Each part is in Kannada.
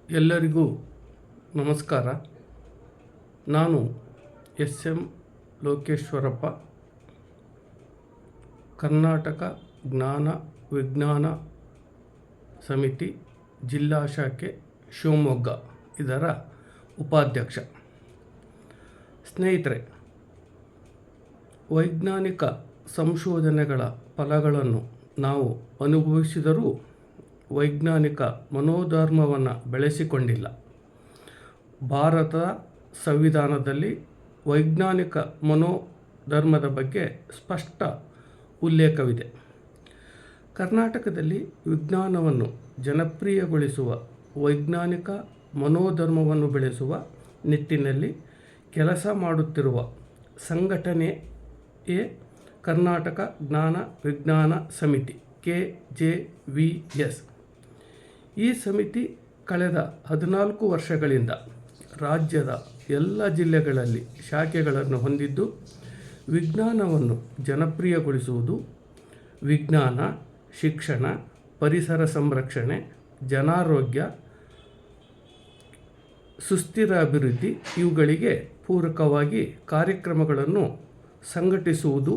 ಎಲ್ಲರಿಗೂ ನಮಸ್ಕಾರ. ನಾನು ಎಸ್.ಎಂ. ಲೋಕೇಶ್ವರಪ್ಪ, ಕರ್ನಾಟಕ ಜ್ಞಾನ ವಿಜ್ಞಾನ ಸಮಿತಿ ಜಿಲ್ಲಾ ಶಾಖೆ ಶಿವಮೊಗ್ಗ ಇದರ ಉಪಾಧ್ಯಕ್ಷ. ಸ್ನೇಹಿತರೆ, ವೈಜ್ಞಾನಿಕ ಸಂಶೋಧನೆಗಳ ಫಲಗಳನ್ನು ನಾವು ಅನುಭವಿಸಿದರೂ ವೈಜ್ಞಾನಿಕ ಮನೋಧರ್ಮವನ್ನು ಬೆಳೆಸಿಕೊಂಡಿಲ್ಲ. ಭಾರತದ ಸಂವಿಧಾನದಲ್ಲಿ ವೈಜ್ಞಾನಿಕ ಮನೋಧರ್ಮದ ಬಗ್ಗೆ ಸ್ಪಷ್ಟ ಉಲ್ಲೇಖವಿದೆ. ಕರ್ನಾಟಕದಲ್ಲಿ ವಿಜ್ಞಾನವನ್ನು ಜನಪ್ರಿಯಗೊಳಿಸುವ ವೈಜ್ಞಾನಿಕ ಮನೋಧರ್ಮವನ್ನು ಬೆಳೆಸುವ ನಿಟ್ಟಿನಲ್ಲಿ ಕೆಲಸ ಮಾಡುತ್ತಿರುವ ಸಂಘಟನೆಯೇ ಕರ್ನಾಟಕ ಜ್ಞಾನ ವಿಜ್ಞಾನ ಸಮಿತಿ KJVS. ಈ ಸಮಿತಿ ಕಳೆದ 14 ವರ್ಷಗಳಿಂದ ರಾಜ್ಯದ ಎಲ್ಲ ಜಿಲ್ಲೆಗಳಲ್ಲಿ ಶಾಖೆಗಳನ್ನು ಹೊಂದಿದ್ದು, ವಿಜ್ಞಾನವನ್ನು ಜನಪ್ರಿಯಗೊಳಿಸುವುದು, ವಿಜ್ಞಾನ, ಶಿಕ್ಷಣ, ಪರಿಸರ ಸಂರಕ್ಷಣೆ, ಜನಾರೋಗ್ಯ, ಸುಸ್ಥಿರ ಅಭಿವೃದ್ಧಿ ಇವುಗಳಿಗೆ ಪೂರಕವಾಗಿ ಕಾರ್ಯಕ್ರಮಗಳನ್ನು ಸಂಘಟಿಸುವುದು,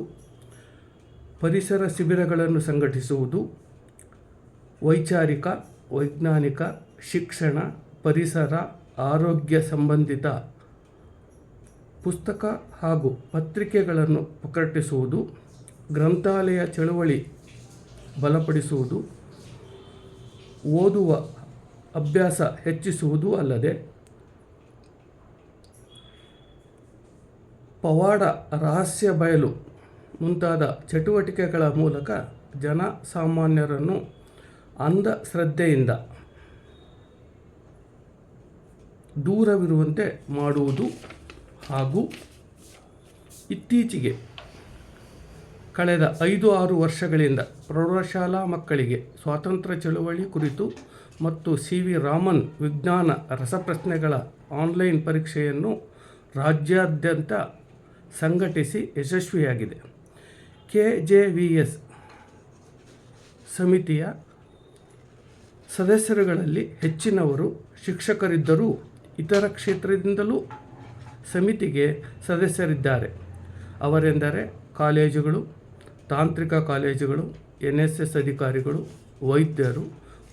ಪರಿಸರ ಶಿಬಿರಗಳನ್ನು ಸಂಘಟಿಸುವುದು, ವೈಚಾರಿಕ, ವೈಜ್ಞಾನಿಕ, ಶಿಕ್ಷಣ, ಪರಿಸರ, ಆರೋಗ್ಯ ಸಂಬಂಧಿತ ಪುಸ್ತಕ ಹಾಗೂ ಪತ್ರಿಕೆಗಳನ್ನು ಪ್ರಕಟಿಸುವುದು, ಗ್ರಂಥಾಲಯ ಚಳುವಳಿ ಬಲಪಡಿಸುವುದು, ಓದುವ ಅಭ್ಯಾಸ ಹೆಚ್ಚಿಸುವುದು ಅಲ್ಲದೆ ಪವಾಡ, ರಹಸ್ಯ ಬಯಲು ಮುಂತಾದ ಚಟುವಟಿಕೆಗಳ ಮೂಲಕ ಜನಸಾಮಾನ್ಯರನ್ನು ಅಂಧಶ್ರದ್ಧೆಯಿಂದ ದೂರವಿರುವಂತೆ ಮಾಡುವುದು ಹಾಗೂ ಇತ್ತೀಚೆಗೆ ಕಳೆದ 5-6 ವರ್ಷಗಳಿಂದ ಪ್ರೌಢಶಾಲಾ ಮಕ್ಕಳಿಗೆ ಸ್ವಾತಂತ್ರ್ಯ ಚಳುವಳಿ ಕುರಿತು ಮತ್ತು CV ರಾಮನ್ ವಿಜ್ಞಾನ ರಸಪ್ರಶ್ನೆಗಳ ಆನ್ಲೈನ್ ಪರೀಕ್ಷೆಯನ್ನು ರಾಜ್ಯಾದ್ಯಂತ ಸಂಘಟಿಸಿ ಯಶಸ್ವಿಯಾಗಿದೆ. KJVS ಸಮಿತಿಯ ಸದಸ್ಯರುಗಳಲ್ಲಿ ಹೆಚ್ಚಿನವರು ಶಿಕ್ಷಕರಿದ್ದರೂ ಇತರ ಕ್ಷೇತ್ರದಿಂದಲೂ ಸಮಿತಿಗೆ ಸದಸ್ಯರಿದ್ದಾರೆ. ಅವರೆಂದರೆ ಕಾಲೇಜುಗಳು, ತಾಂತ್ರಿಕ ಕಾಲೇಜುಗಳು, NSS ಅಧಿಕಾರಿಗಳು, ವೈದ್ಯರು,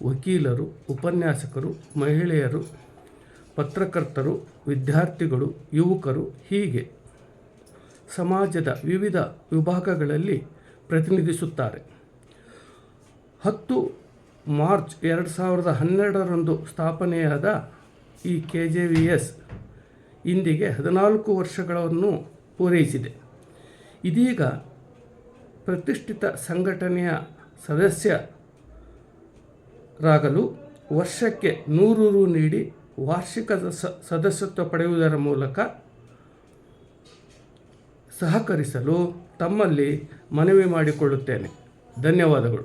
ವಕೀಲರು, ಉಪನ್ಯಾಸಕರು, ಮಹಿಳೆಯರು, ಪತ್ರಕರ್ತರು, ವಿದ್ಯಾರ್ಥಿಗಳು, ಯುವಕರು ಹೀಗೆ ಸಮಾಜದ ವಿವಿಧ ವಿಭಾಗಗಳಲ್ಲಿ ಪ್ರತಿನಿಧಿಸುತ್ತಾರೆ. 10 ಮಾರ್ಚ್ 2012ರಂದು ಸ್ಥಾಪನೆಯಾದ ಈ KJVS ಇಂದಿಗೆ 14 ವರ್ಷಗಳನ್ನು ಪೂರೈಸಿದೆ. ಇದೀಗ ಪ್ರತಿಷ್ಠಿತ ಸಂಘಟನೆಯ ಸದಸ್ಯರಾಗಲು ವರ್ಷಕ್ಕೆ 100 ರು ನೀಡಿ ವಾರ್ಷಿಕ ಸದಸ್ಯತ್ವ ಪಡೆಯುವುದರ ಮೂಲಕ ಸಹಕರಿಸಲು ತಮ್ಮಲ್ಲಿ ಮನವಿ ಮಾಡಿಕೊಳ್ಳುತ್ತೇನೆ. ಧನ್ಯವಾದಗಳು.